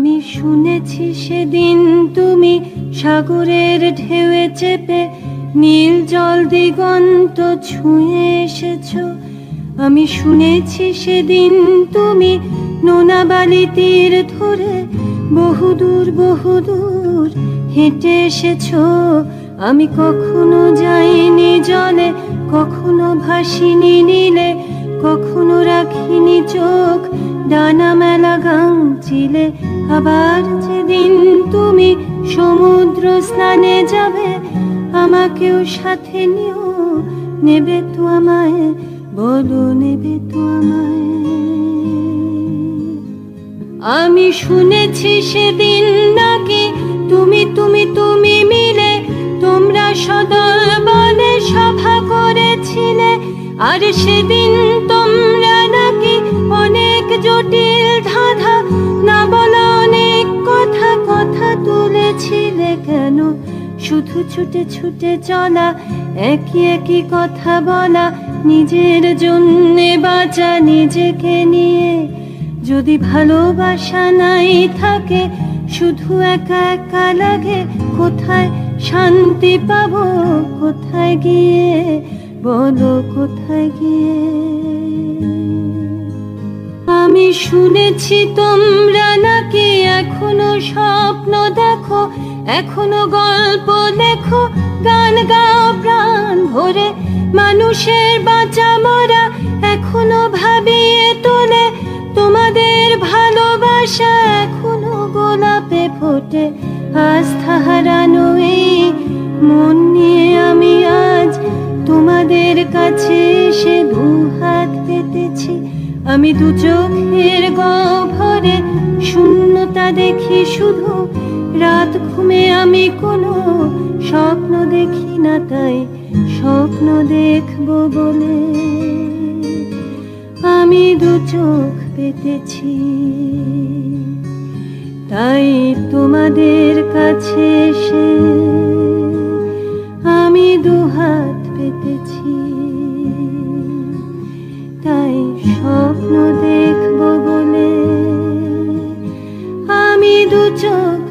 আমি শুনেছি সেদিন তুমি সাগরের ঢেউয়ে চেপে নীল জল দিগন্ত ছুঁয়ে এসেছো। আমি শুনেছি সেদিন তুমি নোনা বালি তীর ধরে বহুদূর বহুদূর হেঁটে এসেছো। আমি কখনো যাইনি জলে, কখনো ভাসিনি নীলে, কখনো রাখিনি চোখ ডানা মেলা গাংচিলে। আবার যেদিন তুমি সমুদ্র স্নানে যাবে, আমাকেও সাথে নিও, নেবে তো আমায়, বলো নেবে তো আমায়। আমি শুনেছি সেদিন নাকি তুমি তুমি তুমি মিলে তোমরা সদল বলে সভা করেছিলে। আর সেদিন তোমরা নাকি অনেক জটিল ধাঁধা না বলা অনেক কথা কথা তুলেছিলে। কেন শুধু ছুটে ছুটে চলা, একই একই কথা বলা, নিজের জন্যে বাঁচা নিজেকে নিয়ে। যদি ভালোবাসা নাই থাকে, শুধু একা একা লাগে, কোথায় শান্তি পাবো, কোথায় গিয়ে, বলো কোথায় গিয়ে। আমি শুনেছি তোমরা নাকি এখনো স্বপ্ন দেখো, এখনো গল্প লেখো, গান গাও প্রাণ ভরে, মানুষের বাঁচা মরা এখনো ভাবিয়ে তোলে। তোমাদের ভালোবাসা এখনো গোলাপে ফোটে। আস্থা হারানো এই মন নিয়ে আমি আজ তোমাদের কাছে এসে দুহাত পেতেছি। আমি দু চোখের গহ্বরে শূন্যতা দেখি শুধু, রাত ঘুমে আমি কোনো স্বপ্ন দেখি না, তাই স্বপ্ন দেখব বলে আমি দু চোখ পেতেছি। তাই তোমাদের কাছে এসে আমি দুহাত পেতেছি, তাই স্বপ্ন দেখব বলে আমি দু চোখ